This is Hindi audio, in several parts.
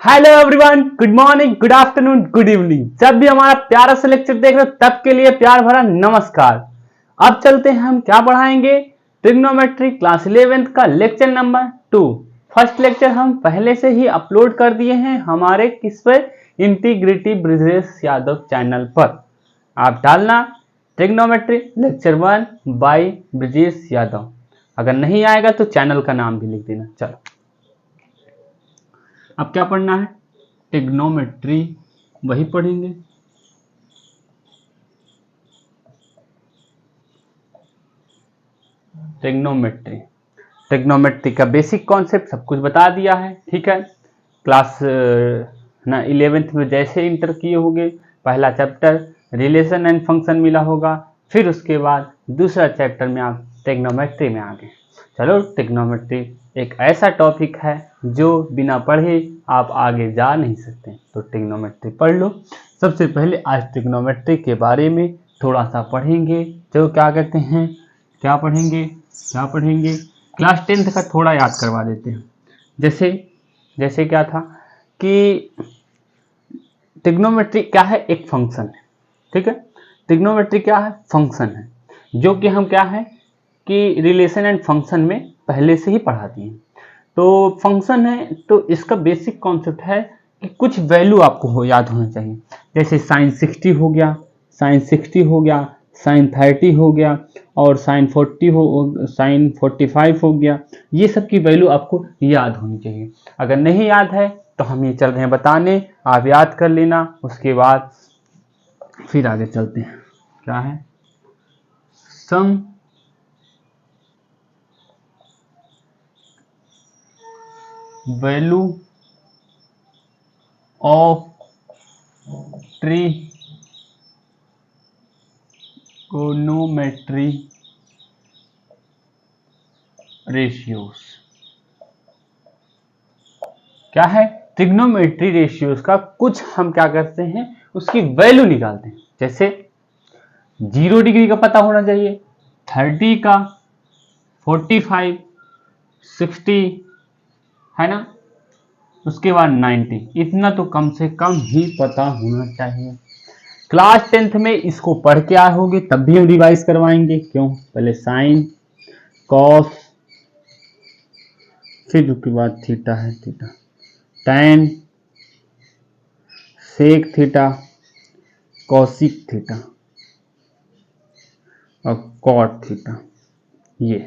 Hello everyone, good morning, good afternoon, good evening. जब भी हमारा प्यारा सा लेक्चर देख रहे हो तब के लिए प्यार भरा नमस्कार। अब चलते हैं, हम क्या पढ़ाएंगे? ट्रिग्नोमेट्री क्लास 11th का लेक्चर नंबर 2। फर्स्ट लेक्चर हम पहले से ही अपलोड कर दिए हैं हमारे किस पर, इंटीग्रिटी ब्रिजेश यादव चैनल पर। आप डालना trigonometry lecture 1 by Brijesh Yadav. अगर नहीं आएगा तो चैनल का नाम भी लिख देना। चलो, अब क्या पढ़ना है? ट्रिग्नोमेट्री, वही पढ़ेंगे। ट्रिग्नोमेट्री ट्रिग्नोमेट्री का बेसिक कॉन्सेप्ट सब कुछ बता दिया है, ठीक है। क्लास 11th में जैसे इंटर किए होंगे, पहला चैप्टर रिलेशन एंड फंक्शन मिला होगा, फिर उसके बाद दूसरा चैप्टर में आप ट्रिग्नोमेट्री में आ गए। चलो, ट्रिग्नोमेट्री एक ऐसा टॉपिक है जो बिना पढ़े आप आगे जा नहीं सकते, तो ट्रिग्नोमेट्री पढ़ लो। सबसे पहले आज ट्रिग्नोमेट्री के बारे में थोड़ा सा पढ़ेंगे, जो क्या कहते हैं, क्या पढ़ेंगे क्लास 10th का थोड़ा याद करवा देते हैं। जैसे क्या था कि ट्रिग्नोमेट्री क्या है? एक फंक्शन है, ठीक है। ट्रिग्नोमेट्री क्या है? फंक्शन है, जो कि हम क्या है कि रिलेशन एंड फंक्शन में पहले से ही पढ़ा दिए। तो फंक्शन है तो इसका बेसिक कॉन्सेप्ट है कि कुछ वैल्यू आपको याद होना चाहिए। जैसे साइन 60 हो गया, साइन 30 हो गया, और साइन 45 हो गया। ये सब की वैल्यू आपको याद होनी चाहिए। अगर नहीं याद है तो हम ये चल रहे हैं बताने, आप याद कर लेना, उसके बाद फिर आगे चलते हैं। क्या है? Sum value of trigonometry ratios. क्या है? ट्रिग्नोमेट्री रेशियोज का कुछ हम क्या करते हैं, उसकी वैल्यू निकालते हैं। जैसे 0 डिग्री का पता होना चाहिए, 30 का, 45, 60, है ना, उसके बाद 90। इतना तो कम से कम ही पता होना चाहिए। क्लास 10th में इसको पढ़ के आए होंगे, तब भी हम रिवाइज करवाएंगे। क्यों? पहले साइन, कॉस, फिर उसके बाद थीटा है, theta, tan, sec theta, cosec theta और कॉट थीटा। ये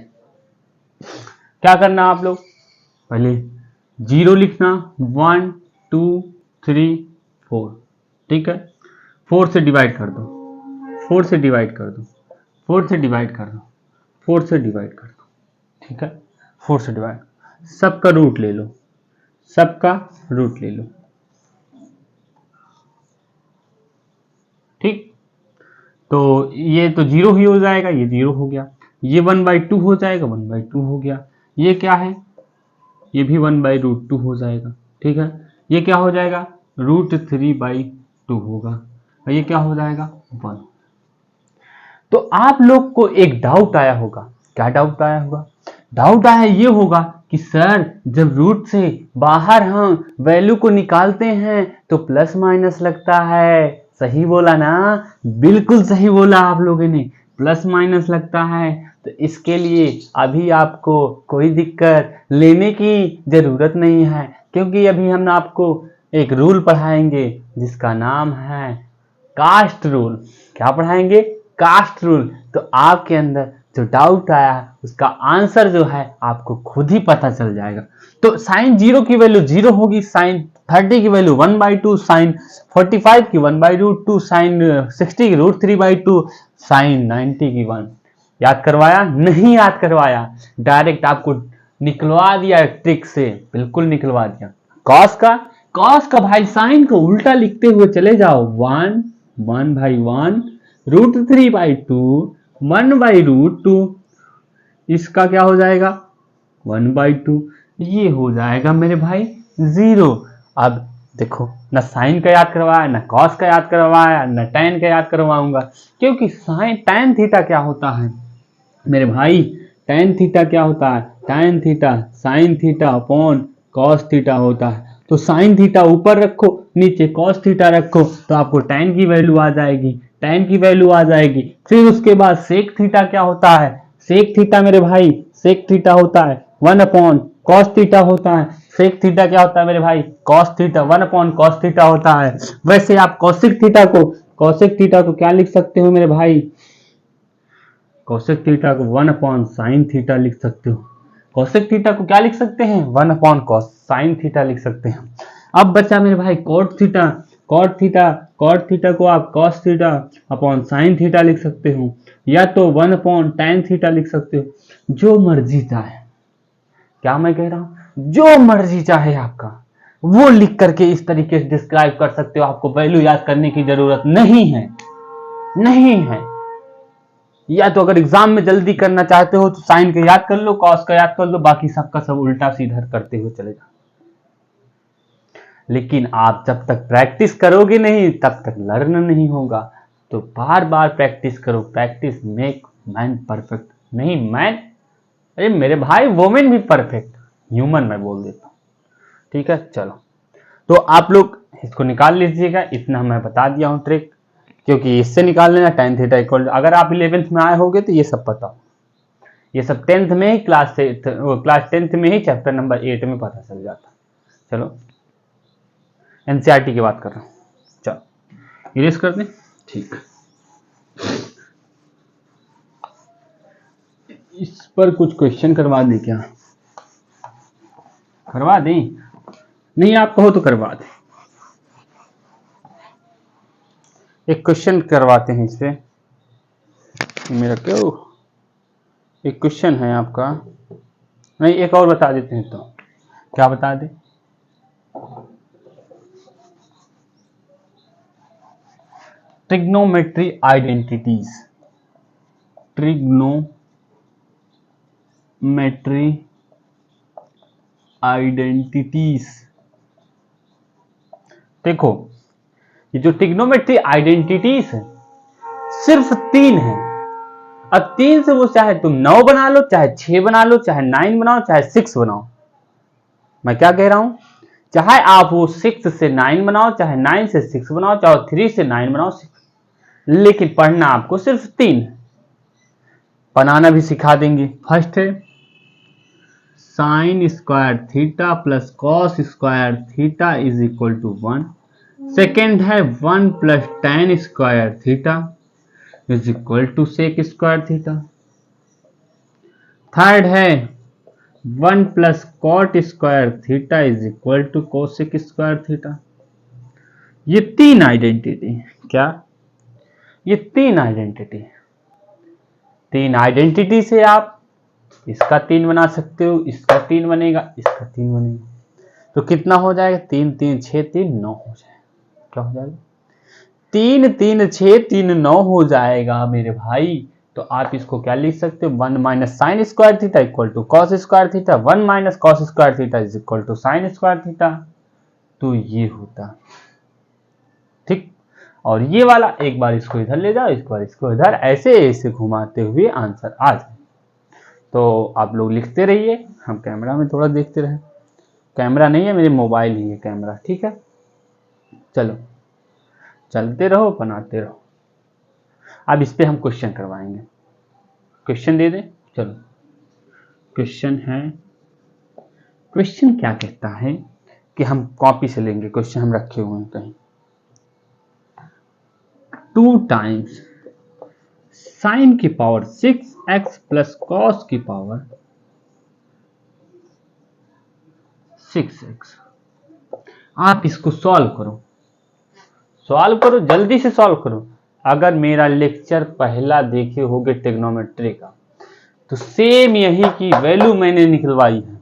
क्या करना आप लोग? पहले 0 लिखना, 1 2 3 4, ठीक है। 4 से डिवाइड कर दो, 4 से डिवाइड कर दो, 4 से डिवाइड कर दो, 4 से डिवाइड कर दो, ठीक है। 4 से डिवाइड, सबका रूट ले लो, सबका रूट ले लो, ठीक। तो ये तो 0 ही हो जाएगा, ये 0 हो गया, ये 1/2 हो जाएगा, 1/2 हो गया। ये क्या है? ये भी 1/√2 हो जाएगा, ठीक है। ये क्या हो जाएगा? √3/2 होगा, और ये क्या हो जाएगा? 1। तो आप लोग को एक डाउट आया होगा। क्या डाउट आया होगा? डाउट आया ये होगा कि सर, जब रूट से बाहर हम वैल्यू को निकालते हैं तो प्लस माइनस लगता है। सही बोला ना? बिल्कुल सही बोला आप लोगों ने, प्लस माइनस लगता है। तो इसके लिए अभी आपको कोई दिक्कत लेने की जरूरत नहीं है, क्योंकि अभी हम आपको एक रूल पढ़ाएंगे जिसका नाम है कास्ट रूल। क्या पढ़ाएंगे? Cast rule. तो आपके अंदर जो डाउट आया है उसका आंसर जो है आपको खुद ही पता चल जाएगा। तो साइन 0 की वैल्यू 0 होगी, साइन 30 की वैल्यू 1/2, साइन 45 की 1/√2, साइन 60 की √3/2, साइन 90 की 1। याद करवाया? नहीं याद करवाया, डायरेक्ट आपको निकलवा दिया ट्रिक से, बिल्कुल निकलवा दिया। कॉस का भाई साइन को उल्टा लिखते हुए चले जाओ, 1/1, √3/2, 1/√2, इसका क्या हो जाएगा? 1/2। ये हो जाएगा मेरे भाई 0। अब देखो, ना साइन का याद करवाया, ना कॉस का याद करवाया, ना टैन का याद करवाऊंगा, क्योंकि साइन टैन थीटा क्या होता है मेरे भाई? टैन थीटा क्या होता है? Tan theta sine theta upon cos theta होता है। तो साइन थीटा ऊपर रखो, नीचे कॉस थीटा रखो, तो आपको टैन की वैल्यू आ जाएगी, टैन की वैल्यू आ जाएगी। फिर उसके बाद सेक थीटा क्या होता है, सेक थीटा मेरे भाई, सेक थीटा होता है 1 अपॉन कॉस थीटा होता है। सेक थीटा क्या होता है मेरे भाई, cos theta, 1 upon cos theta होता है। वैसे आप कॉसेक थीटा को क्या लिख सकते हो मेरे भाई, कॉसेक थीटा को 1 अपॉन साइन थीटा लिख सकते हो। कॉसेक थीटा को क्या लिख सकते हैं, 1 अपॉन कॉस साइन थीटा लिख सकते हैं। अब बचा मेरे भाई कॉट थीटा, कॉट थीटा को आप cos theta upon sine theta लिख सकते हो, या तो 1 अपॉन टैन थीटा लिख सकते हो, जो मर्जी चाहे। क्या मैं कह रहा हूं, जो मर्जी चाहे आपका वो लिख करके इस तरीके से डिस्क्राइब कर सकते हो। आपको वैल्यू याद करने की जरूरत नहीं है, नहीं है। या तो अगर एग्जाम में जल्दी करना चाहते हो तो साइन का याद कर लो, कॉस का याद कर लो, बाकी सबका सब उल्टा सीधा करते हुए चले जाओ। लेकिन आप जब तक प्रैक्टिस करोगे नहीं तब तक लर्न नहीं होगा। तो बार बार प्रैक्टिस करो, प्रैक्टिस मेक मैन परफेक्ट। नहीं मैन, अरे मेरे भाई वोमेन भी परफेक्ट, ह्यूमन मैं बोल देता हूं। ठीक है, चलो तो आप लोग इसको निकाल लीजिएगा, इतना मैं बता दिया हूं ट्रिक, क्योंकि इससे निकाल लेना tan थीटा इक्वल, अगर आप 11th में आए होगे तो ये सब पता हो, ये सब 10th में ही क्लास 10th में ही चैप्टर नंबर 8 में पता चल जाता। चलो एनसीईआरटी की बात कर रहा हूँ, चलो इरेज कर दें। ठीक, इस पर कुछ क्वेश्चन करवा दें क्या, करवा दें, नहीं आप कहो तो करवा दें। एक क्वेश्चन करवाते हैं इस पे, मेरा क्यों, एक क्वेश्चन है आपका, नहीं एक और बता देते हैं। तो क्या बता दें, ट्रिग्नोमेट्री आइडेंटिटीज, ट्रिग्नोमेट्री आइडेंटिटीज। देखो ये जो ट्रिग्नोमेट्री आइडेंटिटीज है सिर्फ 3 है। अब 3 से वो चाहे तुम 9 बना लो, चाहे 6 बना लो, चाहे 9 बनाओ, चाहे 6 बनाओ। मैं क्या कह रहा हूं, चाहे आप वो 6 से 9 बनाओ, चाहे 9 से 6 बनाओ, चाहे 3 से 9 बनाओ, लेकिन पढ़ना आपको सिर्फ 3 है। बनाना भी सिखा देंगे। फर्स्ट है sine square theta plus cos square theta is equal to 1। Second है 1 plus tan square theta is equal to sec square theta. Third है 1 plus cot square theta is equal to cosec square theta. ये 3 आइडेंटिटी है। क्या, ये 3 आइडेंटिटी है। 3 आइडेंटिटी से आप इसका 3 बना सकते हो, इसका 3 बनेगा, इसका 3 बनेगा, तो कितना हो जाएगा, 3 3 6 3 9 हो जाएगा। क्या हो जाएगा, 3 3 6 3 9 हो जाएगा मेरे भाई। तो आप इसको क्या लिख सकते हो, 1 minus sine square theta equal to cos square theta, 1 minus cos square theta is equal to sine square theta. तो ये होता, ठीक। और ये वाला एक बार इसको इधर ले जाओ, एक बार इसको इधर, ऐसे ऐसे घुमाते हुए आंसर आ जाए। तो आप लोग लिखते रहिए, हम कैमरा में थोड़ा देखते रहे। कैमरा नहीं है, मेरे मोबाइल ही है कैमरा, ठीक है। चलो चलते रहो, बनाते रहो। अब इस पे हम क्वेश्चन करवाएंगे, क्वेश्चन दे दें। चलो क्वेश्चन है, क्वेश्चन क्या कहता है कि हम कॉपी से लेंगे, क्वेश्चन हम रखे हुए हैं कहीं। 2 टाइम्स साइन की पावर 6x प्लस कॉस की पावर 6x। आप इसको सॉल्व करो, सॉल्व करो, जल्दी से सॉल्व करो। अगर मेरा लेक्चर पहला देखे होगे ट्रिग्नोमेट्री का, तो सेम यही की वैल्यू मैंने निकलवाई है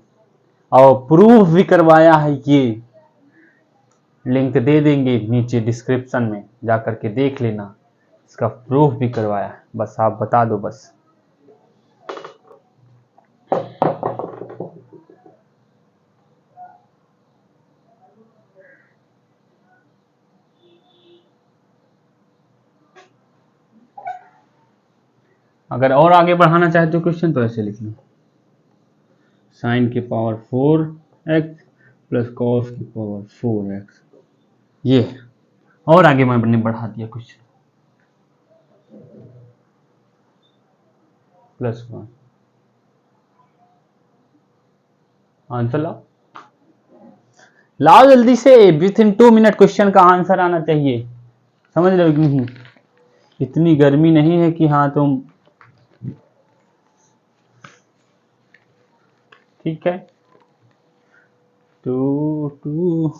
और प्रूफ भी करवाया है। ये लिंक दे देंगे नीचे डिस्क्रिप्शन में, जाकर के देख लेना, इसका प्रूफ भी करवाया है। बस आप बता दो बस। अगर और आगे बढ़ाना चाहते हो क्वेश्चन तो ऐसे लिख लो, साइन की पावर 4x प्लस कॉस की पावर 4x, ये है। और आगे मैंने बढ़ा दिया कुछ +1। आंसर लाओ, लाओ जल्दी से, विथ इन 2 मिनट क्वेश्चन का आंसर आना चाहिए। समझ रहे हो कि नहीं? इतनी गर्मी नहीं है कि हाँ तुम, ठीक है। टू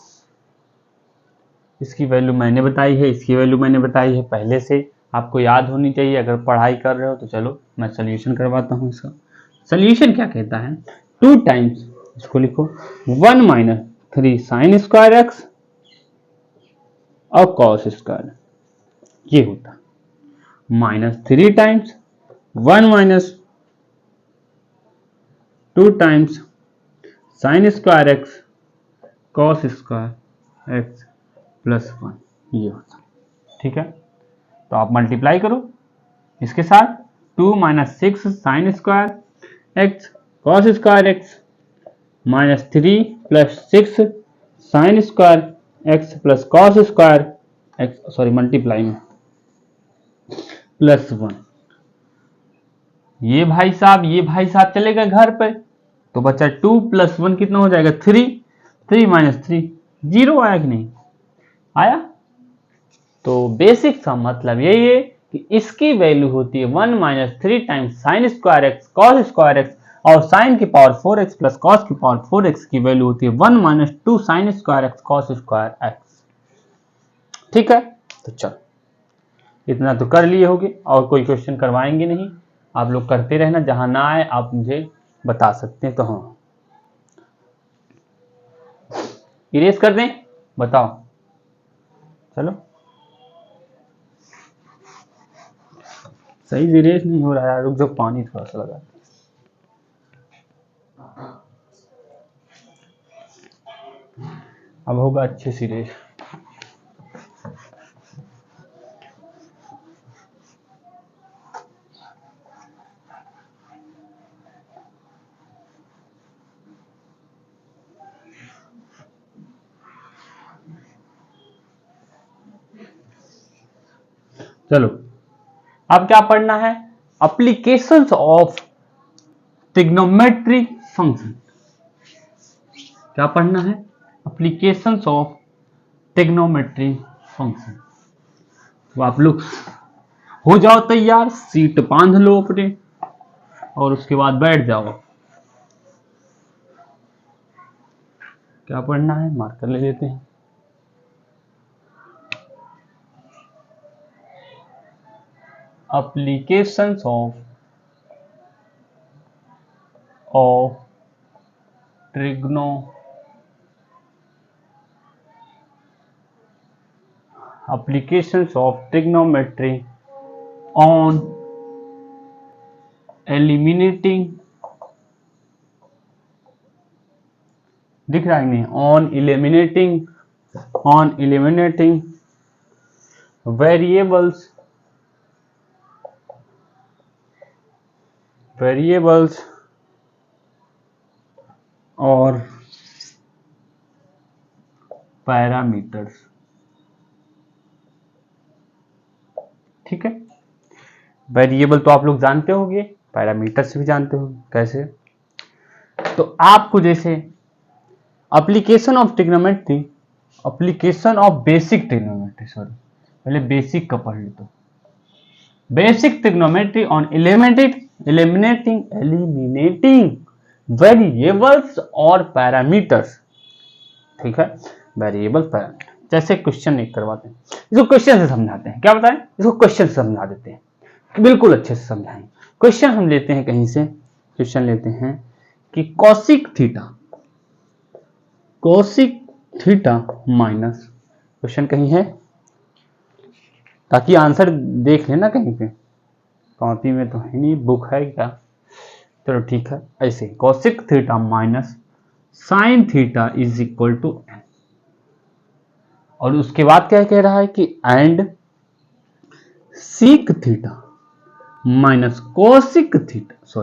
इसकी वैल्यू मैंने बताई है, इसकी वैल्यू मैंने बताई है पहले से, आपको याद होनी चाहिए। अगर पढ़ाई कर रहे हो तो चलो मैं सोल्यूशन करवाता हूँ इसका। सोल्यूशन क्या कहता है, 2 टाइम्स, इसको लिखो 1 माइनस 3 साइन स्क्वायर एक्स और कॉस स्क्वायर, ये होता -3 times 1 minus 2 times sine square x cos square x +1, ये होता। ठीक है, तो आप मल्टीप्लाई करो इसके साथ, 2 minus 6 sine square x cos square x -3 plus 6 sine square x plus cos square x, sorry multiply में, +1। ये भाई साहब चलेगा घर पे, तो बचा 2 + 1 कितना हो जाएगा 3, 3 - 3 0 आया कि नहीं आया। तो बेसिक सा मतलब यही है कि इसकी वैल्यू होती है 1 - 3 times sine square x cos square x, और साइन की पावर 4x प्लस कॉस की पावर 4x की वैल्यू होती है 1 - 2 sine square x cos square x. ठीक है, तो चलो इतना तो कर लिए होगे, और कोई क्वेश्चन करवाएंगे नहीं, आप लोग करते रहना, जहां ना आए आप मुझे बता सकते हैं। तो हाँ, इरेज कर दें, बताओ, चलो सही इरेज नहीं हो रहा है, रुक जाओ पानी थोड़ा सा लगा। अब होगा अच्छे से इरेज। चलो अब क्या पढ़ना है, एप्लीकेशंस ऑफ ट्रिग्नोमेट्रिक फंक्शन। क्या पढ़ना है, एप्लीकेशंस ऑफ ट्रिग्नोमेट्रिक फंक्शन। तो आप लोग हो जाओ तैयार, सीट बांध लो अपने, और उसके बाद बैठ जाओ। क्या पढ़ना है, मार्कर ले लेते हैं। Applications of trigonometry on eliminating, दिख रहा है नहीं, ऑन एलिमिनेटिंग वेरिएबल्स और पैरामीटर्स। ठीक है, वेरिएबल तो आप लोग जानते होंगे, पैरामीटर्स भी जानते होंगे कैसे। तो आपको जैसे application of trigonometry, application of basic trigonometry, sorry पहले बेसिक का पढ़ लेते, basic trigonometry on eliminating variables और पैरामीटर्स। ठीक है, वेरिएबल पैरामीटर, जैसे क्वेश्चन एक करवाते हैं, इसको क्वेश्चन से समझाते हैं। क्या बताएं, इसको क्वेश्चन से समझा देते हैं, बिल्कुल अच्छे से समझाएं। क्वेश्चन हम लेते हैं कहीं से, क्वेश्चन लेते हैं कि कॉसिक थीटा माइनस, क्वेश्चन कहीं है ताकि आंसर देख लेना कहीं पे, कॉपी में तो है नहीं, बुक है क्या, चलो ठीक है। ऐसे cosec theta minus sine theta is equal to n, और उसके बाद क्या कह रहा है कि and sec theta minus cosec theta,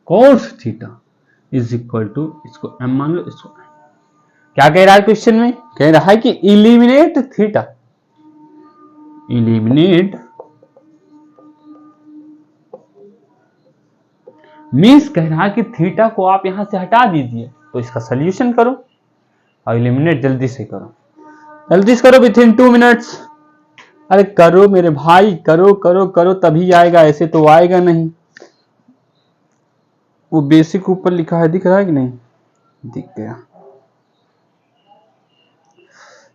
cos theta is equal to, इसको एम मान लो, इसको क्या कह रहा है क्वेश्चन में? कह रहा है कि इलिमिनेट थीटा, इलिमिनेट मीन्स कह रहा है कि थीटा को आप यहां से हटा दीजिए। तो इसका सोल्यूशन करो और इलिमिनेट जल्दी से करो, जल्दी से करो विथ इन 2 मिनट्स। अरे करो मेरे भाई, करो करो करो, तभी आएगा, ऐसे तो आएगा नहीं। वो बेसिक ऊपर लिखा है, दिख रहा है कि नहीं? दिख गया।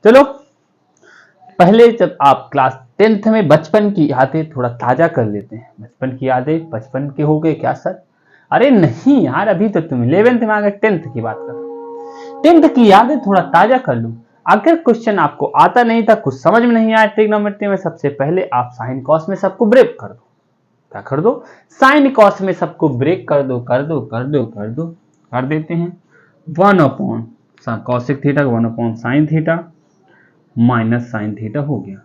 चलो पहले जब आप क्लास 10th में बचपन की यादें थोड़ा ताजा कर लेते हैं। बचपन की यादें बचपन के हो गए क्या सर? अरे नहीं यार, अभी तो तुम 11th में आ गए, 10th की बात कर। 10th की यादें थोड़ा ताजा कर लो। अगर क्वेश्चन आपको आता नहीं था, कुछ समझ में नहीं आया ट्रिग्नोमेट्री में, सबसे पहले आप साइन कॉस में सबको ब्रेक कर दो। क्या कर दो? साइन कॉस में सबको ब्रेक कर दो, कर दो कर दो कर दो, कर देते हैं। 1 upon cosec theta, 1 upon sine theta minus sine theta हो गया,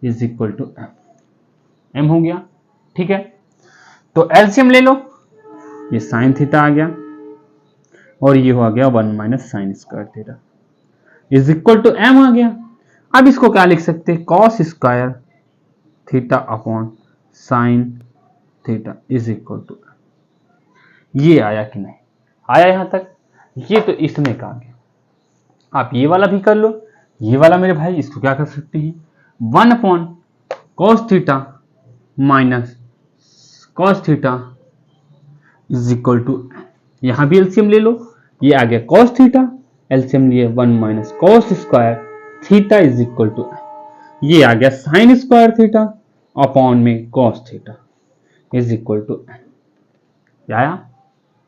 is equal to m, m हो गया। ठीक है, तो एलसीएम ले लो, ये साइन थीटा आ गया और ये हो गया 1 minus sine square theta is equal to M आ गया। अब इसको क्या लिख सकते हैं? Cos square theta upon sine theta is equal to, ये आया कि नहीं आया यहां तक? ये तो इसमें का आ गया। आप ये वाला भी कर लो, ये वाला मेरे भाई, इसको क्या कर सकते हैं? 1 upon cos theta minus cos theta is equal to, यहां भी एलसीएम ले लो, ये आ गया कॉस थीटा, एलसीएम लिए 1 minus cos square theta is equal to, ये आ गया साइन स्क्वायर थीटा अपॉन में cos theta is equal to, आया?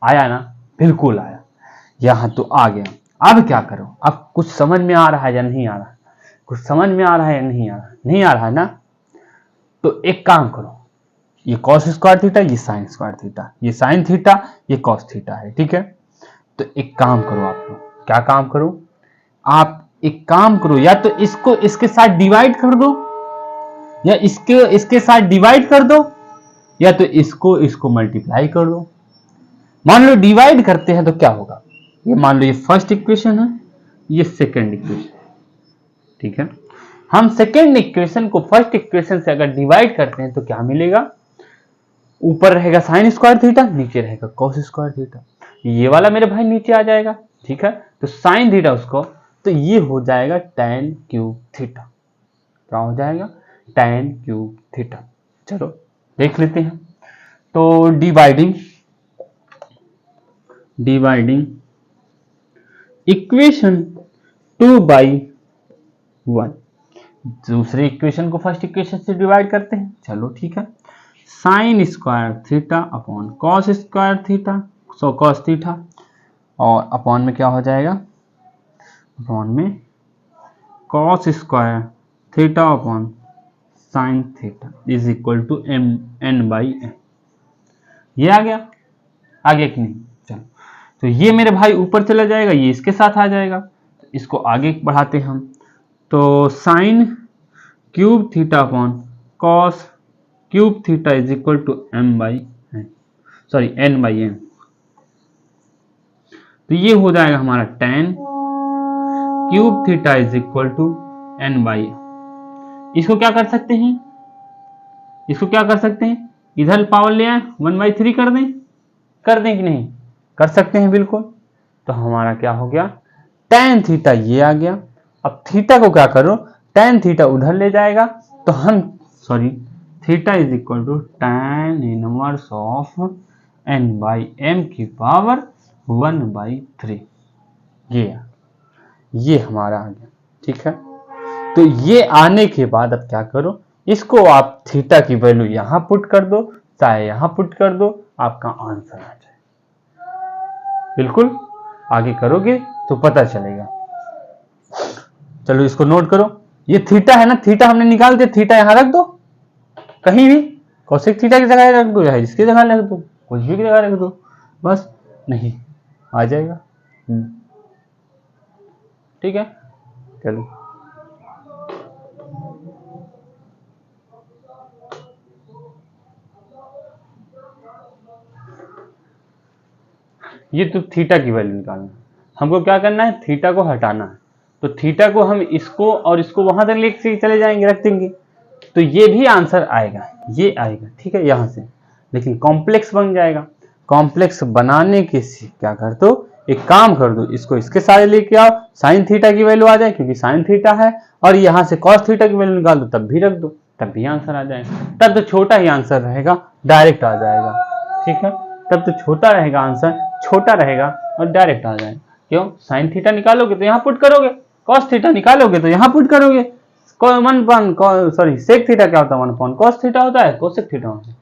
आया ना? बिल्कुल आया, यहां तो आ गया। अब क्या करो? अब कुछ समझ में आ रहा है या नहीं आ रहा? कुछ समझ में आ रहा है या नहीं आ रहा? नहीं आ रहा है ना? तो एक काम करो, ये कॉस स्क्वायर थीटा, ये साइन स्क्वायर थीटा, ये साइन थीटा, ये कॉस थीटा है। ठीक है, तो एक काम करो आप लोग, क्या काम करो? आप एक काम करो, या तो इसको इसके साथ डिवाइड कर दो, या इसके साथ डिवाइड कर दो, या तो इसको मल्टीप्लाई कर दो। मान लो डिवाइड करते हैं तो क्या होगा? ये मान लो ये फर्स्ट इक्वेशन है, ये सेकंड इक्वेशन। ठीक है, हम सेकंड इक्वेशन को फर्स्ट इक्वेशन से अगर डिवाइड करते हैं तो क्या मिलेगा? ऊपर रहेगा साइन स्क्वायर थीटा, नीचे रहेगा कॉस स्क्वायर थीटा, ये वाला मेरे भाई नीचे आ जाएगा। ठीक है, तो साइन थीटा उसको, तो ये हो जाएगा tan क्यूब थीटा। क्या हो जाएगा? tan cube theta. चलो देख लेते हैं। तो डिवाइडिंग इक्वेशन 2/1, दूसरे इक्वेशन को फर्स्ट इक्वेशन से डिवाइड करते हैं। चलो ठीक है, sine square theta upon cos square theta, so cos theta, और अपॉन में क्या हो जाएगा? अपॉन में cos square theta upon sine theta is equal to n/m। ये आ गया? आ गया कि नहीं? चलो, तो ये मेरे भाई ऊपर चला जाएगा, ये इसके साथ आ जाएगा, तो इसको आगे बढ़ाते हैं हम। तो sine cube theta upon cos cube theta is equal to n/m। तो ये हो जाएगा हमारा tan cube theta is equal to n/m। इसको क्या कर सकते हैं? इसको क्या कर सकते हैं? इधर पावर ले आए, 1/3 कर दें। कर दें कि नहीं? कर सकते हैं बिल्कुल। तो हमारा क्या हो गया? tan थीटा ये आ गया। अब थीटा को क्या करो? tan थीटा उधर ले जाएगा, तो हम theta is equal to tan inverse of n/m की पावर 1/3। ये हमारा आ गया। ठीक है, तो ये आने के बाद अब क्या करो? इसको आप थीटा की वैल्यू यहां पुट कर दो, चाहे यहां पुट कर दो, आपका आंसर आ जाए। बिल्कुल आगे करोगे तो पता चलेगा। चलो इसको नोट करो, ये थीटा है ना, थीटा हमने निकाल दिया, थीटा यहां रख दो कहीं भी, कौशिक थीटा की जगह रख दो या इसकी जगह रख दो, कुछ भी की जगह रख दो, बस नहीं आ जाएगा। ठीक है, चलो ये तो थीटा की वैल्यू निकालना। हमको क्या करना है, थीटा को हटाना है। तो थीटा को हम इसको और इसको वहां तक लेके चले जाएंगे, रख देंगे, तो ये भी आंसर आएगा, ये आएगा, ठीक है, यहां से। लेकिन कॉम्प्लेक्स बन जाएगा। कॉम्प्लेक्स बनाने के क्या कर दो, एक काम कर दो, इसको इसके सारे लेके आओ, साइन थीटा की वैल्यू आ जाए, क्योंकि साइन थीटा है, और यहां से कॉस थीटा की वैल्यू निकाल दो, तब भी रख दो, तब भी आंसर आ जाएगा। तब तो छोटा ही आंसर रहेगा, डायरेक्ट आ जाएगा, ठीक है। तब तो छोटा रहेगा आंसर, छोटा रहेगा और डायरेक्ट आ जाएगा। क्यों, साइन थीटा निकालोगे तो यहाँ पुट करोगे, कॉस थीटा निकालोगे तो यहाँ पुट करोगे। सेक थीटा क्या होता है, 1 कॉस थीटा होता है, कोसेक थीटा होता है।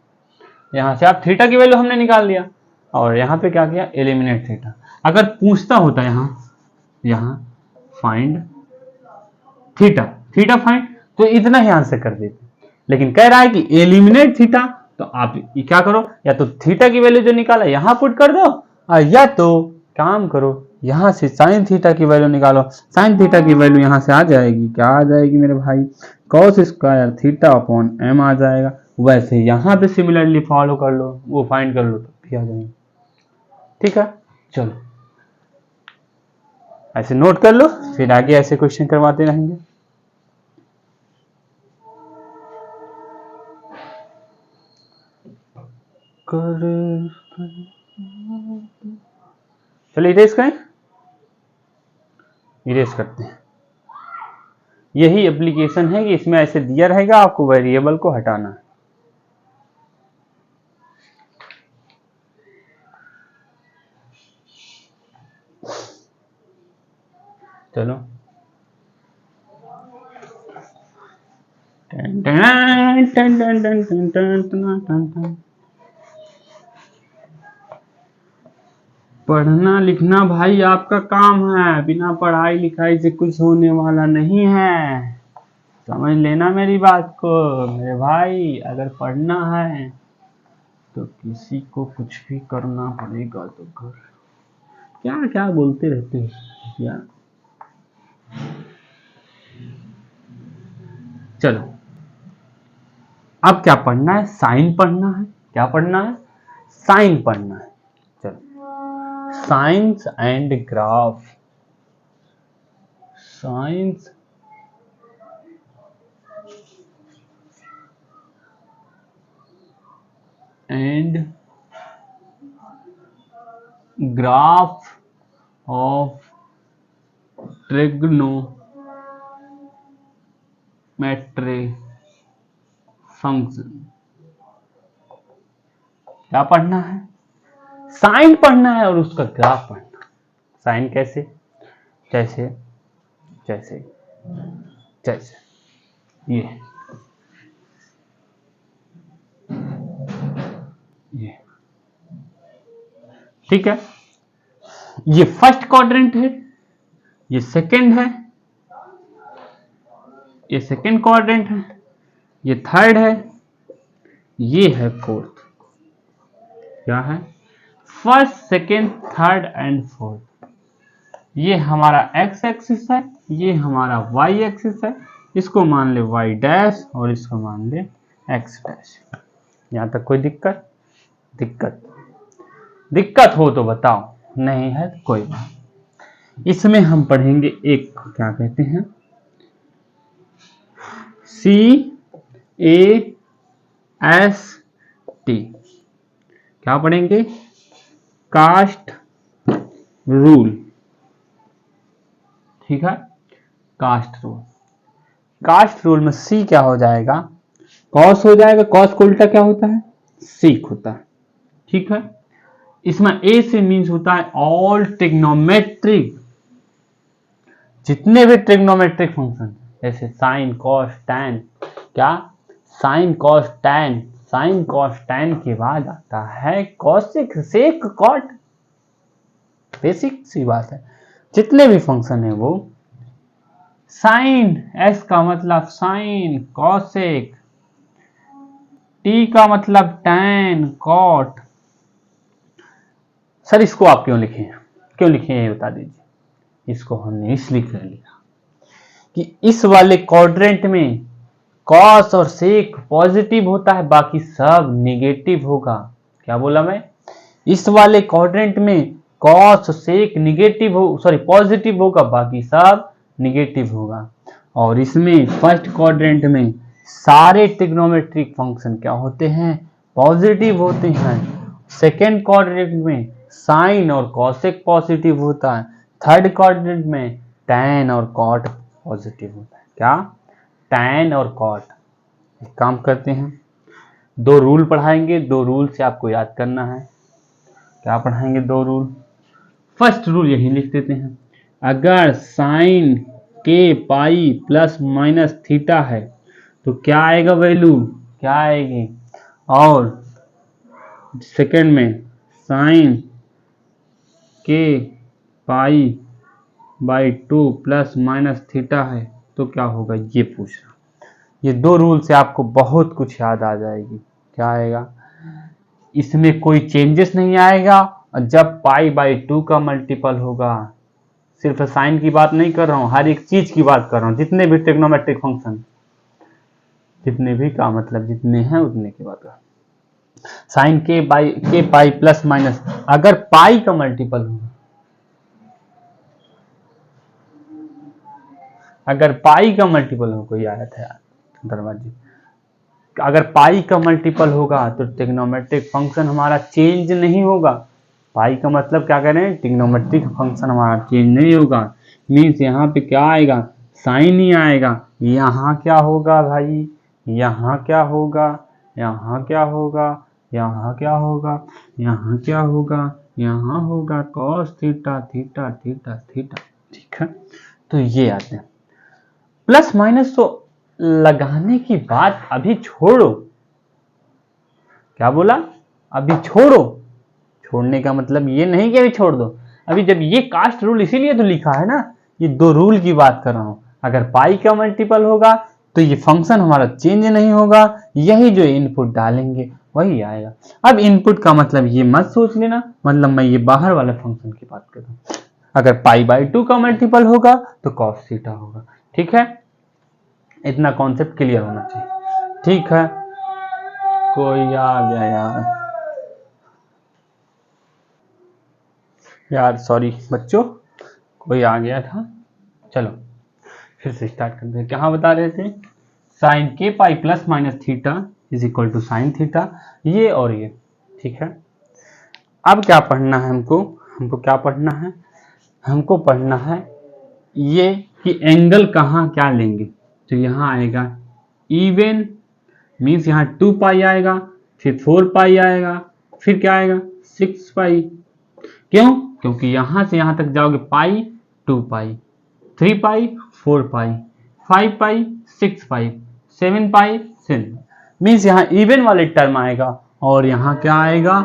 यहाँ से आप थीटा की वैल्यू हमने निकाल लिया, और यहाँ पे क्या किया, एलिमिनेट थीटा। अगर पूछता होता यहाँ फाइंड थीटा, थीटा फाइंड, तो इतना ही आंसर कर देते। लेकिन कह रहा है कि एलिमिनेट थीटा, तो आप क्या करो, या तो थीटा की वैल्यू जो निकाला यहाँ पुट कर दो, और या तो काम करो, यहां से साइन थीटा की वैल्यू निकालो। साइन थीटा की वैल्यू यहां से आ जाएगी, क्या आ जाएगी मेरे भाई, cos square theta upon M आ जाएगा। वैसे यहां पे सिमिलरली फॉलो कर लो, वो फाइंड कर लो, तो भी आ जाएंगे, ठीक है। चलो ऐसे नोट कर लो, फिर आगे ऐसे क्वेश्चन करवाते रहेंगे। चलिए इरेज करें, इरेज करते हैं। यही एप्लीकेशन है कि इसमें ऐसे दिया रहेगा, आपको वेरिएबल को हटाना है। चलो पढ़ना लिखना भाई आपका काम है, बिना पढ़ाई लिखाई से कुछ होने वाला नहीं है, समझ लेना मेरी बात को मेरे भाई। अगर पढ़ना है तो किसी को कुछ भी करना पड़ेगा, तो कर, क्या क्या बोलते रहते हो क्या। चलो अब क्या पढ़ना है, साइन पढ़ना है। क्या पढ़ना है, साइन पढ़ना है। चलो science and graph, science and graph of trigonometry function. क्या पढ़ना है, साइन पढ़ना है और उसका ग्राफ पढ़ना। साइन कैसे, जैसे जैसे जैसे ये ठीक है। ये फर्स्ट क्वाड्रेंट है, ये सेकंड है, ये सेकंड क्वाड्रेंट है, ये थर्ड है, ये है फोर्थ। क्या है, first second third and fourth. ये हमारा एक्स एक्सिस है, ये हमारा वाई एक्सिस है। इसको मान ले वाई डैश और इसको मान ले एक्स डैश। यहां तक कोई दिक्कत, दिक्कत हो तो बताओ, नहीं है तो कोई बात। इसमें हम पढ़ेंगे एक, क्या कहते हैं, CAST। क्या पढ़ेंगे, कास्ट रूल, ठीक है, कास्ट रूल। कास्ट रूल में सी क्या हो जाएगा, कॉस हो जाएगा। कॉस को उल्टा क्या होता है, सीक होता है, ठीक है। इसमें ए से मीन्स होता है ऑल ट्रिग्नोमेट्रिक, जितने भी ट्रिग्नोमेट्रिक फंक्शन, जैसे साइन कॉस टैन। क्या, sine cos tan, sine cos tan के बाद आता है कॉसेक सेक कॉट। बेसिक सी बात है, जितने भी फंक्शन है वो साइन, एस का मतलब साइन, कॉसेक, टी का मतलब टैन, कॉट। सर इसको आप क्यों लिखे हैं, क्यों लिखे हैं ये बता दीजिए। इसको हमने इसलिए कर लिया कि इस वाले क्वाड्रेंट में कॉस और सेक पॉजिटिव होता है, बाकी सब निगेटिव होगा। क्या बोला मैं, इस वाले क्वाड्रेंट में कॉस सेक निगेटिव हो, सॉरी पॉजिटिव होगा, बाकी सब निगेटिव होगा। और इसमें फर्स्ट क्वाड्रेंट में सारे ट्रिग्नोमेट्रिक फंक्शन क्या होते हैं, पॉजिटिव होते हैं। सेकेंड क्वाड्रेंट में साइन और कॉसेक पॉजिटिव होता है। थर्ड क्वाड्रेंट में टैन और कॉट पॉजिटिव होता है। क्या, टैन और कॉट। एक काम करते हैं, दो रूल पढ़ाएंगे, दो रूल से आपको याद करना है। क्या पढ़ाएंगे, दो रूल। फर्स्ट रूल यही लिख देते हैं, अगर साइन के पाई प्लस माइनस थीटा है तो क्या आएगा वैल्यू, क्या आएगी। और सेकंड में साइन के pi by 2 plus minus theta है तो क्या होगा, ये पूछ रहा। ये दो रूल से आपको बहुत कुछ याद आ जाएगी। क्या आएगा, इसमें कोई चेंजेस नहीं आएगा। और जब पाई बाई 2 का मल्टीपल होगा, सिर्फ साइन की बात नहीं कर रहा हूं, हर एक चीज की बात कर रहा हूं, जितने भी ट्रिग्नोमेट्रिक फंक्शन, जितने भी का मतलब जितने हैं उतने की बात कर। साइन के बाई के पाई प्लस माइनस, अगर पाई का मल्टीपल होगा, अगर पाई का मल्टीपल हो, कोई आया था यार दरवाजे, अगर पाई का मल्टीपल होगा तो ट्रिग्नोमेट्रिक फंक्शन हमारा चेंज नहीं होगा। पाई का मतलब क्या कह रहे हैं, ट्रिग्नोमेट्रिक फंक्शन हमारा चेंज नहीं होगा। मीन्स यहाँ पे क्या आएगा, साइन ही आएगा। यहाँ क्या होगा भाई, यहाँ क्या होगा, यहाँ क्या होगा, यहाँ क्या होगा, यहाँ क्या होगा, यहाँ होगा cos theta theta theta theta. ठीक है, तो ये आते हैं। प्लस माइनस तो लगाने की बात अभी छोड़ो। क्या बोला, अभी छोड़ो। छोड़ने का मतलब ये नहीं कि अभी छोड़ दो, अभी जब ये कास्ट रूल इसीलिए तो लिखा है ना, ये दो रूल की बात कर रहा हूं। अगर पाई का मल्टीपल होगा तो ये फंक्शन हमारा चेंज नहीं होगा, यही जो इनपुट डालेंगे वही आएगा। अब इनपुट का मतलब ये मत सोच लेना, मतलब मैं ये बाहर वाले फंक्शन की बात कर रहा हूं। अगर पाई बाई 2 का मल्टीपल होगा तो कॉस थीटा होगा। ठीक है, इतना कॉन्सेप्ट क्लियर होना चाहिए। ठीक है, कोई आ गया यार सॉरी बच्चों, कोई आ गया था। चलो फिर से स्टार्ट करते हैं। कहाँ बता रहे थे, साइन के pi plus minus theta is equal to sine theta, ये और ये। ठीक है, अब क्या पढ़ना है हमको, हमको क्या पढ़ना है, हमको पढ़ना है ये कि एंगल कहाँ क्या लेंगे। तो यहाँ आएगा इवन, मीन्स यहाँ 2 पाई आएगा, फिर 4 पाई आएगा, फिर क्या आएगा 6 पाई। क्यों, क्योंकि यहाँ से यहाँ तक जाओगे पाई 2 पाई 3 पाई 4 पाई 5 पाई 6 पाई 7 पाई 7, मीन्स यहाँ इवन वाले टर्म आएगा और यहाँ क्या आएगा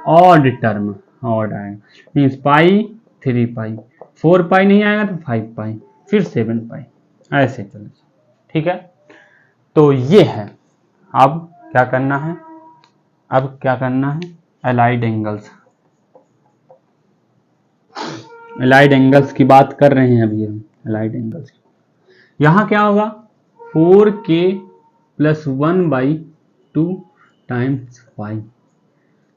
ऑड टर्म, ऑड आएगा। मीन्स पाई 3 पाई 4 पाई नहीं आएगा तो 5 पाई फिर 7 पाई, ऐसे चले। ठीक है, तो ये है। अब क्या करना है, अब क्या करना है, एलाइड एंगल्स, एलाइड एंगल्स की बात कर रहे हैं अभी हम, एलाइड एंगल्स की। यहाँ क्या होगा 4k प्लस 1/2 टाइम्स पाई,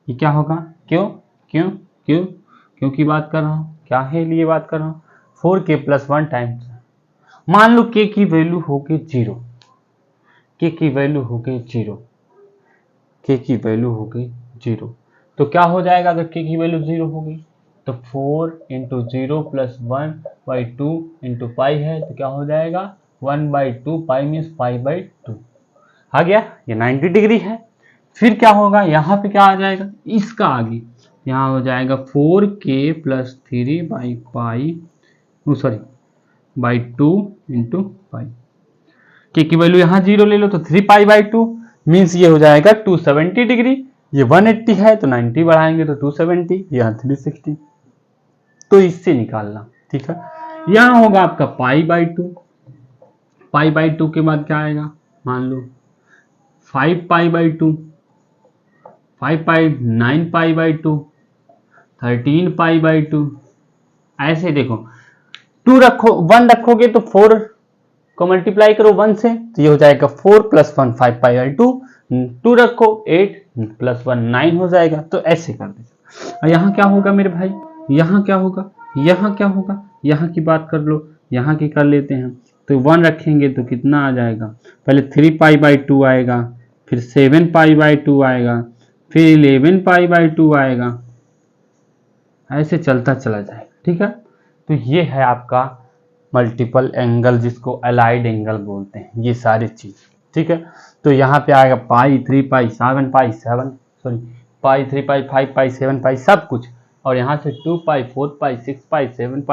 ये क्या होगा, क्यों क्यों क्यों क्यों की बात कर रहा हूँ, क्या है लिए बात कर रहा हूँ, 4k प्लस 1 टाइम्स, मान लो k की वैल्यू हो गई 0, k की वैल्यू हो गई 0, k की वैल्यू हो गई 0, तो क्या हो जाएगा अगर k की वैल्यू 0 हो गई, तो 4 इंटू 0 प्लस 1/2 इंटू पाई है, तो क्या हो जाएगा 1/2 पाई मीन्स पाई बाई 2 आ गया, ये 90 डिग्री है। फिर क्या होगा, यहाँ पे क्या आ जाएगा, इसका आगे यहाँ हो जाएगा 4k plus 3 by pi, sorry by 2 into pi, के की वैल्यू यहाँ 0 ले लो तो 3 पाई बाई 2, मीन्स ये हो जाएगा 270 डिग्री। ये 180 है तो 90 बढ़ाएंगे तो 270, यहाँ 360, तो इससे निकालना। ठीक है, यहाँ होगा आपका पाई बाई 2, पाई बाई 2 के बाद क्या आएगा, मान लो 5 pi by 2, 5 pi 9 pi by 2, 13 pi by 2, ऐसे देखो 2 रखो 1 रखोगे तो 4 को मल्टीप्लाई करो 1 से तो ये हो जाएगा 4 प्लस 1 5 पाई बाई 2, 2 रखो 8 प्लस 1 9 हो जाएगा, तो ऐसे कर दीजिए। और यहाँ क्या होगा मेरे भाई, यहाँ क्या होगा, यहाँ क्या होगा, यहाँ की बात कर लो, यहाँ की कर लेते हैं। तो 1 रखेंगे तो कितना आ जाएगा, पहले 3π/2 आएगा, फिर 7π/2 आएगा, फिर 11π/2 आएगा, ऐसे चलता चला जाएगा। ठीक है, तो ये है आपका मल्टीपल एंगल, जिसको अलाइड एंगल बोलते हैं, ये सारी चीज। ठीक है, तो यहाँ पे आएगा पाई, 3π, 7π, 7 सब कुछ, और यहाँ से 2π, 4π, 6π, 7π,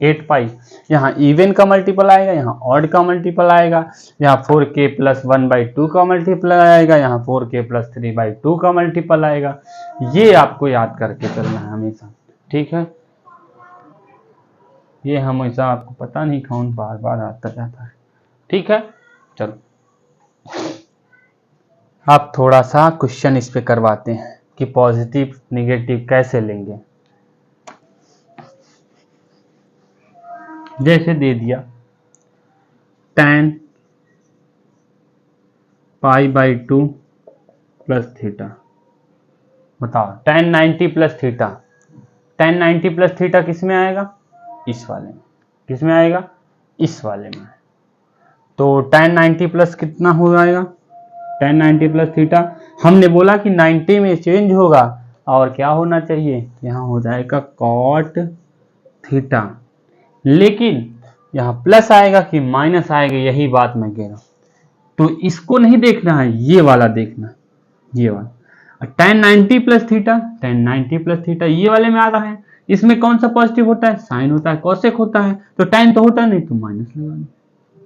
8π। यहाँ इवन का मल्टीपल आएगा, यहाँ ऑड का मल्टीपल आएगा, यहाँ 4k + 1/2 का मल्टीपल आएगा, यहाँ 4k + 3/2 का मल्टीपल आएगा। ये आपको याद करके चलना है हमेशा। ठीक है, ये हमेशा आपको पता नहीं कौन बार बार आता जाता है। ठीक है, चलो आप थोड़ा सा क्वेश्चन इस पे करवाते हैं कि पॉजिटिव निगेटिव कैसे लेंगे। जैसे दे दिया tan π/2 + थीटा, बताओ tan 90 + थीटा, tan 90 + थीटा किस में आएगा, इस वाले में। किस में आएगा, इस वाले में। तो tan 90 प्लस कितना हो जाएगा, tan 90 + थीटा, हमने बोला कि 90 में चेंज होगा और क्या होना चाहिए, यहाँ हो जाएगा cot थीटा। लेकिन यहाँ प्लस आएगा कि माइनस आएगा, यही बात मैं कह रहा हूँ। तो इसको नहीं देखना है, ये वाला देखना, ये वाला tan 90 + थीटा, tan 90 + थीटा ये वाले में आ रहा है। इसमें कौन सा पॉजिटिव होता है, साइन होता है, कोसेक होता है, तो tan तो होता नहीं, तो माइनस लगाना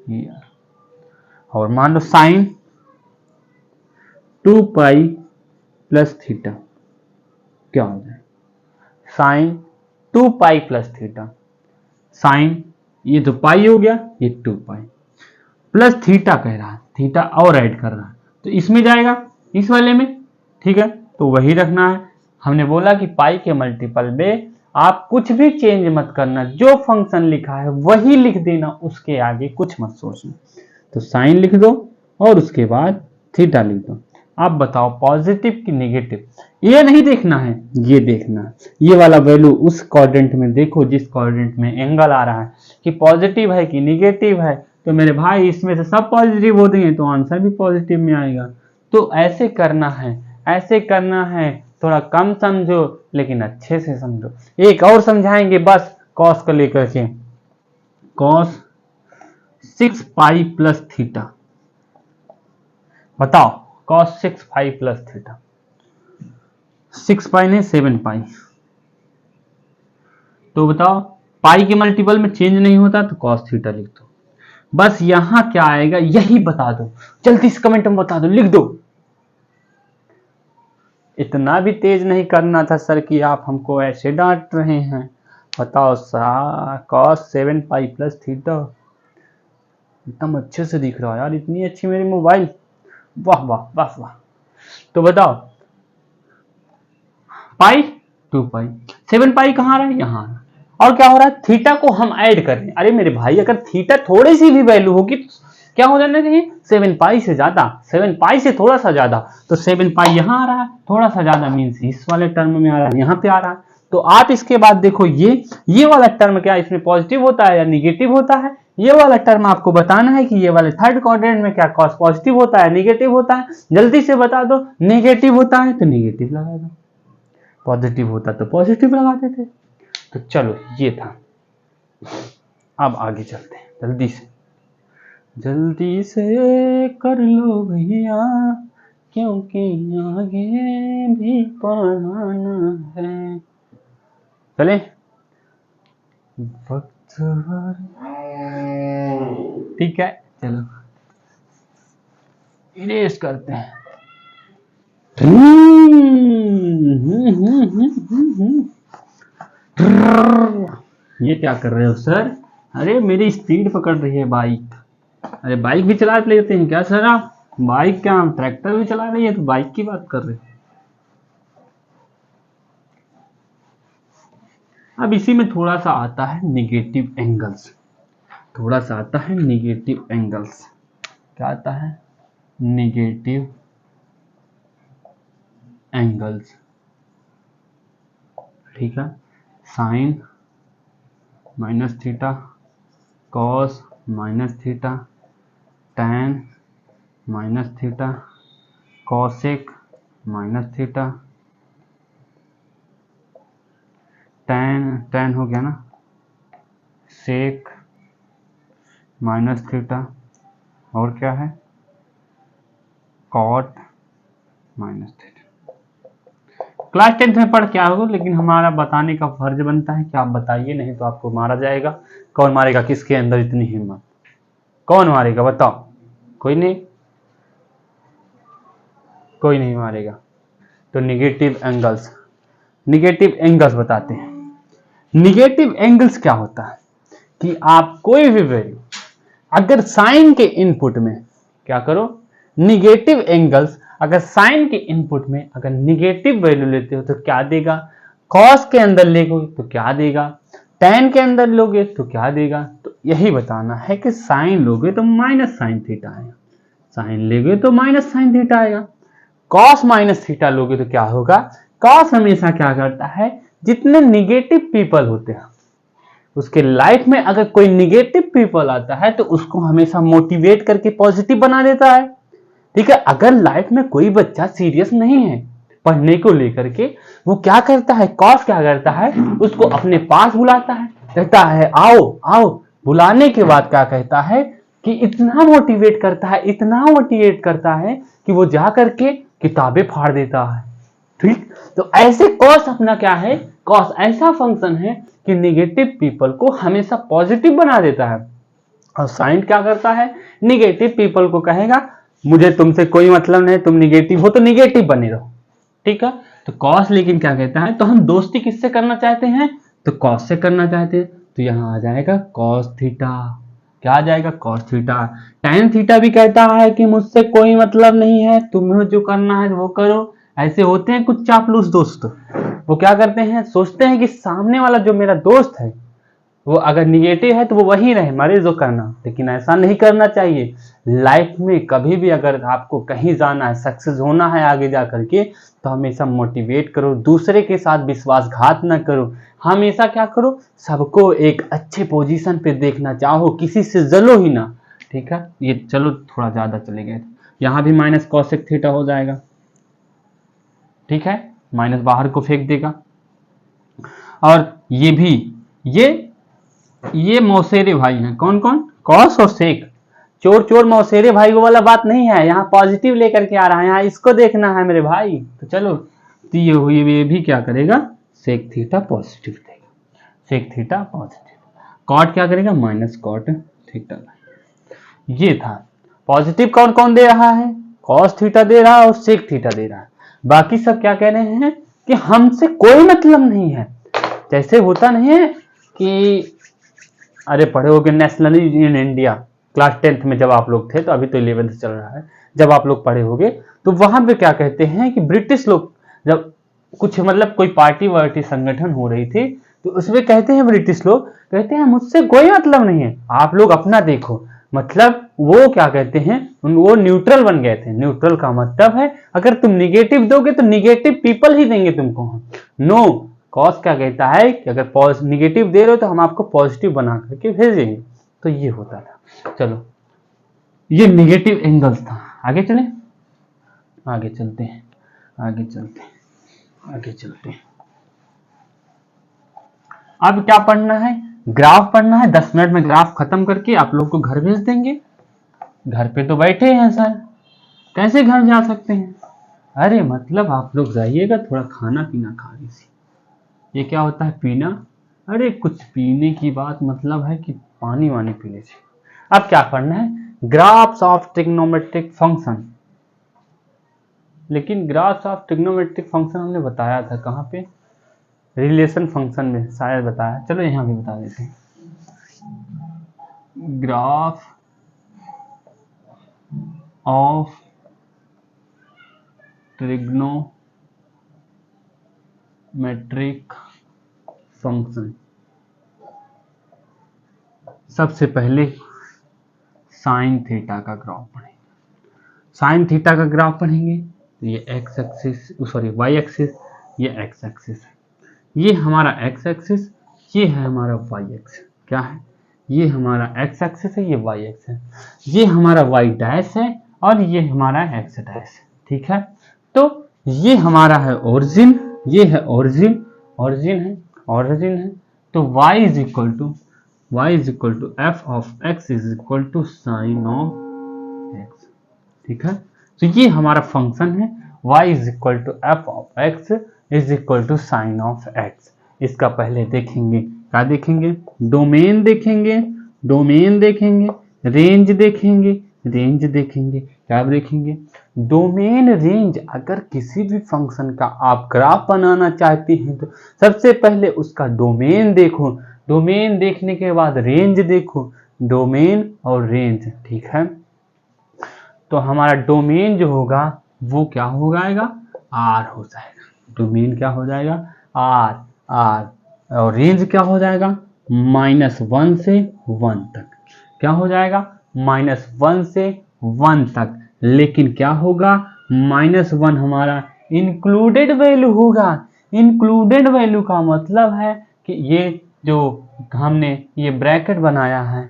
ये यार। और मान लो साइन 2π + थीटा, क्या हो जाए, साइन 2π + थीटा, साइन ये तो पाई हो गया, ये 2π प्लस थीटा कह रहा है, थीटा और ऐड कर रहा है, तो इसमें जाएगा इस वाले में। ठीक है, तो वही रखना है। हमने बोला कि पाई के मल्टीपल में आप कुछ भी चेंज मत करना, जो फंक्शन लिखा है वही लिख देना, उसके आगे कुछ मत सोचना। तो साइन लिख दो और उसके बाद थीटा लिख दो। आप बताओ पॉजिटिव कि नेगेटिव, ये नहीं देखना है, ये देखना है, ये वाला वैल्यू उस क्वाड्रेंट में देखो जिस क्वाड्रेंट में एंगल आ रहा है, कि पॉजिटिव है कि निगेटिव है। तो मेरे भाई इसमें से सब पॉजिटिव होते हैं तो आंसर भी पॉजिटिव में आएगा। तो ऐसे करना है, ऐसे करना है, थोड़ा कम समझो लेकिन अच्छे से समझो। एक और समझाएंगे बस कॉस को लेकर के, कॉस 6π + थीटा, बताओ cos 6π + थीटा, 6π ने 7π, तो बताओ पाई के मल्टीपल में चेंज नहीं होता तो cos थीटा लिख दो। बस यहां क्या आएगा यही बता दो, जल्दी से कमेंट में बता दो, लिख दो। इतना भी तेज नहीं करना था सर कि आप हमको ऐसे डांट रहे हैं। बताओ cos 7π + थीटा, एकदम अच्छे से दिख रहा है यार, इतनी अच्छी मेरी मोबाइल, वाह वाह वाह वाह। तो बताओ पाई 2π, 7π कहाँ रहा है, यहाँ। और क्या हो रहा है, थीटा को हम ऐड कर रहे हैं। अरे मेरे भाई अगर थीटा थोड़ी सी भी वैल्यू होगी तो क्या हो जाना चाहिए, 7π से ज्यादा, 7π से थोड़ा सा ज्यादा। तो 7π यहाँ आ रहा है, थोड़ा सा ज्यादा मीन्स इस वाले टर्म में आ रहा है, यहाँ पे आ रहा है। तो आप इसके बाद देखो ये वाला टर्म क्या इसमें पॉजिटिव होता है या निगेटिव होता है, ये वाला टर्म आपको बताना है कि ये वाले थर्ड क्वाड्रेंट में क्या कॉस पॉजिटिव होता है निगेटिव होता है, जल्दी से बता दो। नेगेटिव होता है तो नेगेटिव लगा दो, पॉजिटिव होता तो पॉजिटिव लगा देते। तो चलो ये था, अब आगे चलते हैं, जल्दी से कर लो भैया क्योंकि आगे भी पढ़ाना है। चले वक्त, ठीक है चलो इरेज करते हैं। ये क्या कर रहे हो सर, अरे मेरी स्पीड पकड़ रही है बाइक। अरे बाइक भी चला लेते हैं क्या सर आप, बाइक क्या हम ट्रैक्टर भी चला रही है तो बाइक की बात कर रहे हैं। अब इसी में थोड़ा सा आता है निगेटिव एंगल्स, थोड़ा सा आता है निगेटिव एंगल्स, क्या आता है, निगेटिव एंगल्स। ठीक है, sine minus theta, cos minus theta, tan minus theta, cosec minus theta, tan हो गया ना, सेक माइनस थीटा, और क्या है, cot minus theta. Class 10th में पढ़ क्या होगा, लेकिन हमारा बताने का फर्ज बनता है कि आप बताइए, नहीं तो आपको मारा जाएगा। कौन मारेगा, किसके अंदर इतनी हिम्मत, कौन मारेगा बताओ? कोई नहीं, कोई नहीं मारेगा। तो निगेटिव एंगल्स बताते हैं। निगेटिव एंगल्स क्या होता है कि आप कोई भी वैल्यू अगर साइन के इनपुट में क्या करो, निगेटिव एंगल्स अगर साइन के इनपुट में अगर निगेटिव वैल्यू लेते हो तो क्या देगा, कॉस के अंदर लोगे तो क्या देगा, टैन के अंदर लोगे तो क्या देगा। तो यही बताना है कि साइन लोगे तो माइनस साइन थीटा आएगा, साइन लोगे तो माइनस साइन थीटा आएगा, कॉस माइनस थीटा लोगे तो क्या होगा। कॉस हमेशा क्या करता है, जितने निगेटिव पीपल होते हैं उसके लाइफ में अगर कोई निगेटिव पीपल आता है तो उसको हमेशा मोटिवेट करके पॉजिटिव बना देता है। ठीक है, अगर लाइफ में कोई बच्चा सीरियस नहीं है पढ़ने को लेकर के, वो क्या करता है, कॉस क्या करता है, उसको अपने पास बुलाता है, कहता है आओ आओ, बुलाने के बाद क्या कहता है कि इतना मोटिवेट करता है, इतना मोटिवेट करता है कि वो जा करके किताबें फाड़ देता है। ठीक, तो ऐसे कॉस अपना क्या है, कॉस ऐसा फंक्शन है कि निगेटिव पीपल को हमेशा पॉजिटिव बना देता है। और साइन क्या करता है, निगेटिव पीपल को कहेगा मुझे तुमसे कोई मतलब नहीं, तुम निगेटिव हो तो निगेटिव बने रहो। ठीक है, तो कॉस लेकिन क्या कहता है, तो हम दोस्ती किससे करना चाहते हैं, तो कॉस से करना चाहते हैं, तो यहां आ जाएगा कॉस थीटा। क्या आ जाएगा, कॉस थीटा। टैन थीटा भी कहता है कि मुझसे कोई मतलब नहीं है, तुम्हें जो करना है वो करो। ऐसे होते हैं कुछ चापलूस दोस्त, वो क्या करते हैं, सोचते हैं कि सामने वाला जो मेरा दोस्त है वो अगर निगेटिव है तो वो वही रहे, मरे जो करना, लेकिन ऐसा नहीं करना चाहिए। लाइफ में कभी भी अगर आपको कहीं जाना है, सक्सेस होना है आगे जा करके, तो हमेशा मोटिवेट करो, दूसरे के साथ विश्वासघात न करो, हमेशा क्या करो, सबको एक अच्छे पोजीशन पे देखना चाहो, किसी से जलो ही ना। ठीक है, ये चलो थोड़ा ज्यादा चले गए, यहाँ भी माइनस कॉसेक थीटा हो जाएगा। ठीक है, माइनस बाहर को फेंक देगा। और ये भी, ये मौसेरे भाई हैं, कौन कौन, कॉस और सेक। चोर चोर मौसेरे भाई को वाला बात नहीं है, यहाँ पॉजिटिव लेकर के आ रहा है, यहाँ इसको देखना है मेरे भाई। तो चलो, तो ये भी क्या करेगा, सेक थीटा पॉजिटिव देगा, सेक थीटा पॉजिटिव। कॉट क्या करेगा, माइनस कॉट थीटा। ये था पॉजिटिव, कौन कौन दे रहा है, कॉस थीटा दे रहा है और सेक थीटा दे रहा है। बाकी सब क्या कह रहे हैं कि हमसे कोई मतलब नहीं है। जैसे होता नहीं है कि अरे पढ़े होगे national in India, class 10th में जब आप लोग थे, तो अभी तो 11th चल रहा है, जब आप लोग पढ़े होगे तो वहां पे क्या कहते हैं कि ब्रिटिश लोग जब कुछ मतलब कोई पार्टी वार्टी संगठन हो रही थी, तो उसमें कहते हैं ब्रिटिश लोग, कहते हैं मुझसे कोई मतलब नहीं है, आप लोग अपना देखो। मतलब वो क्या कहते हैं, वो न्यूट्रल बन गए थे। न्यूट्रल का मतलब है अगर तुम निगेटिव दोगे तो निगेटिव पीपल ही देंगे तुमको। नो, कॉस क्या कहता है कि अगर निगेटिव दे रहे हो तो हम आपको पॉजिटिव बना करके भेजेंगे। तो ये होता था। चलो, ये निगेटिव एंगल्स था। आगे चले, आगे चलते हैं, आगे चलते हैं, आगे चलते हैं। अब क्या पढ़ना है, ग्राफ पढ़ना है। 10 मिनट में ग्राफ खत्म करके आप लोग को घर भेज देंगे। घर पे तो बैठे हैं सर, कैसे घर जा सकते हैं? अरे मतलब आप लोग जाइएगा, थोड़ा खाना पीना खा लीजिए। ये क्या होता है, पीना? अरे कुछ पीने की बात मतलब है कि पानी वानी पी लीजिए। अब क्या पढ़ना है, ग्राफ्स ऑफ ट्रिग्नोमेट्रिक फंक्शन। लेकिन ग्राफ्स ऑफ ट्रिग्नोमेट्रिक फंक्शन हमने बताया था कहाँ पे, रिलेशन फंक्शन में शायद बताया। चलो यहाँ भी बता देते हैं, ग्राफ ऑफ ट्रिग्नोमेट्रिक फंक्शन। सबसे पहले साइन थीटा का ग्राफ पढ़ेंगे। साइन थीटा का ग्राफ पढ़ेंगे तो ये x axis, sorry y axis, ये एक्स एक्सिस है। ये हमारा एक्स एक्सिस, ये है हमारा वाई एक्सिस। क्या है? ये हमारा एक्स एक्सिस है, ये वाई एक्सिस है, ये हमारा वाई डैश है और ये हमारा एक्स डैश है। ठीक है, तो ये हमारा है ओरिजिन, ये है ओरिजिन, ओरिजिन है। तो y is equal to f of x is equal to sine of x. ठीक है, तो ये हमारा फंक्शन है y is equal to f of x is equal to sine of x. इसका पहले देखेंगे, क्या देखेंगे? डोमेन देखेंगे, रेंज देखेंगे, क्या देखेंगे? Domain range. अगर किसी भी फंक्शन का आप ग्राफ बनाना चाहते हैं तो सबसे पहले उसका डोमेन देखो, डोमेन देखने के बाद रेंज देखो, डोमेन और रेंज। ठीक है, तो हमारा डोमेन जो होगा वो क्या हो जाएगा? आर हो जाएगा। डोमेन क्या हो जाएगा? आर। और रेंज क्या हो जाएगा? -1 से 1 तक। क्या हो जाएगा? -1 से 1 तक। लेकिन क्या होगा? -1 हमारा इंक्लूडेड वैल्यू होगा। इंक्लूडेड वैल्यू का मतलब है कि ये जो हमने ये ब्रैकेट बनाया है,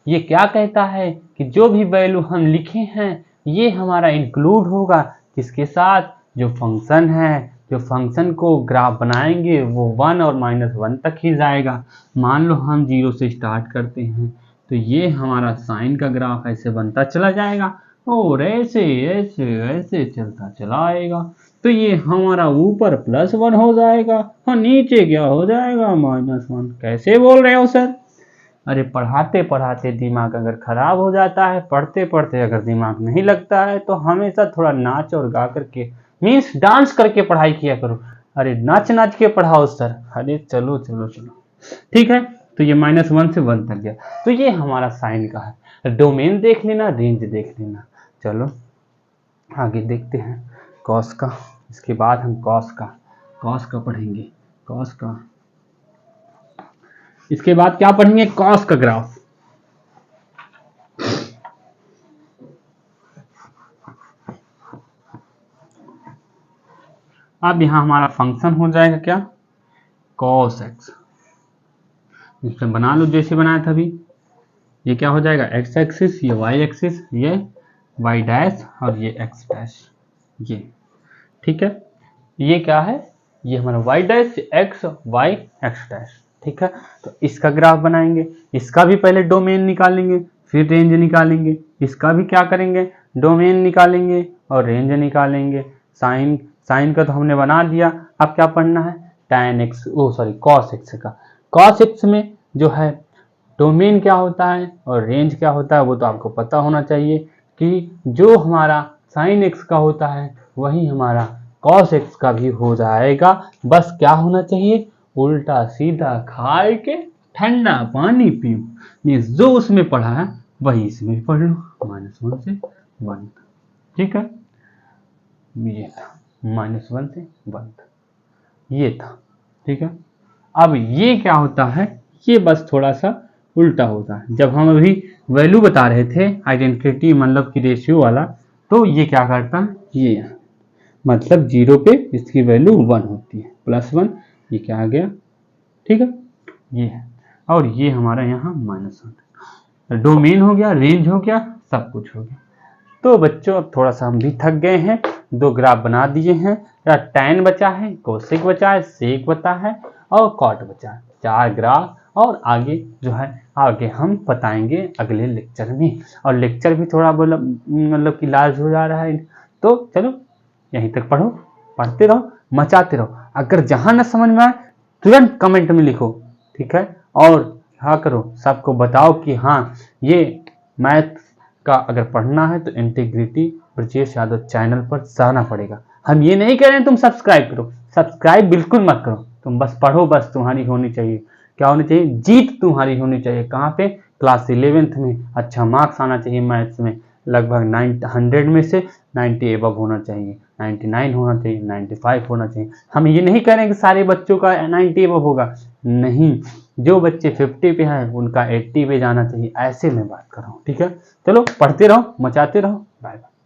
ये क्या कहता है कि जो भी वैल्यू हम लिखे हैं ये हमारा इंक्लूड होगा किसके साथ? जो फंक्शन है, जो फंक्शन को ग्राफ बनाएंगे वो 1 और -1 तक ही जाएगा। मान लो हम 0 से स्टार्ट करते हैं तो ये हमारा साइन का ग्राफ ऐसे बनता चला जाएगा और ऐसे ऐसे ऐसे चलता चला आएगा। तो ये हमारा ऊपर +1 हो जाएगा और नीचे क्या हो जाएगा? -1। कैसे बोल रहे हो सर? अरे पढ़ाते पढ़ाते दिमाग अगर खराब हो जाता है, पढ़ते पढ़ते अगर दिमाग नहीं लगता है तो हमेशा थोड़ा नाच और गा करके मीन्स डांस करके पढ़ाई किया करो। अरे नाच नाच के पढ़ाओ सर। अरे चलो चलो चलो, ठीक है। तो ये -1 से 1 तक गया, तो ये हमारा साइन का है। डोमेन देख लेना, रेंज देख लेना। चलो आगे देखते हैं कॉस का। इसके बाद हम कॉस का पढ़ेंगे, कॉस का। इसके बाद क्या पढ़ेंगे? कॉस का ग्राफ। अब यहां हमारा फंक्शन हो जाएगा क्या? Cos x. इसमें बना लो जैसे बनाया था अभी। ये क्या हो जाएगा? एक्स एक्सिस, ये वाई एक्सिस, ये वाई डैश और ये एक्स डैश, ये। ठीक है, ये क्या है? ये हमारा y dash, x y x dash. ठीक है, तो इसका ग्राफ बनाएंगे। इसका भी पहले डोमेन निकालेंगे, फिर रेंज निकालेंगे। इसका भी क्या करेंगे? डोमेन निकालेंगे और रेंज निकालेंगे। साइन का तो हमने बना दिया। अब क्या पढ़ना है? tan x, cos x का। cos x में जो है डोमेन क्या होता है और रेंज क्या होता है वो तो आपको पता होना चाहिए कि जो हमारा sin x का होता है वही हमारा cos x का भी हो जाएगा। बस क्या होना चाहिए? उल्टा सीधा खाए के ठंडा पानी पियो। मीन्स जो उसमें पढ़ा है वही इसमें भी पढ़ लो, -1 से 1। ठीक है, ये था -1 से 1, ये था। ठीक है, अब ये क्या होता है? ये बस थोड़ा सा उल्टा होता है। जब हम अभी वैल्यू बता रहे थे आइडेंटिटी मतलब कि रेशियो वाला, तो ये क्या करता है? ये मतलब 0 पे इसकी वैल्यू 1 होती है, +1। ये क्या आ गया? ठीक है, ये है। और ये हमारा यहाँ -1। डोमेन हो गया, रेंज हो गया, सब कुछ हो गया। तो बच्चों अब थोड़ा सा हम भी थक गए हैं। 2 ग्राफ बना दिए हैं। tan बचा है, कोसेक बचा है, सेक बचा है और कॉट बचा है। 4 ग्राफ। और आगे जो है आगे हम बताएंगे अगले लेक्चर में। और लेक्चर भी थोड़ा मतलब कि लार्ज हो जा रहा है। तो चलो यहीं तक पढ़ो, पढ़ते रहो, मचाते रहो। अगर जहाँ न समझ में आए तुरंत कमेंट में लिखो। ठीक है, और हाँ करो, सबको बताओ कि हाँ ये मैथ का अगर पढ़ना है तो इंटीग्रिटी ब्रजेश यादव चैनल पर जाना पड़ेगा। हम ये नहीं कह रहे हैं तुम सब्सक्राइब करो, सब्सक्राइब बिल्कुल मत करो, तुम बस पढ़ो। बस तुम्हारी होनी चाहिए, क्या होनी चाहिए? जीत तुम्हारी होनी चाहिए। कहाँ पे? क्लास 11th में। अच्छा मार्क्स आना चाहिए मैथ्स में, लगभग 100 में से 90 एबव होना चाहिए, 99 होना चाहिए, 95 होना चाहिए। हम ये नहीं कह रहे हैं कि सारे बच्चों का 90 एबव होगा, नहीं। जो बच्चे 50 पे हैं उनका 80 पे जाना चाहिए, ऐसे में बात कर रहा हूँ। ठीक है, चलो पढ़ते रहो, मचाते रहो। Bye bye.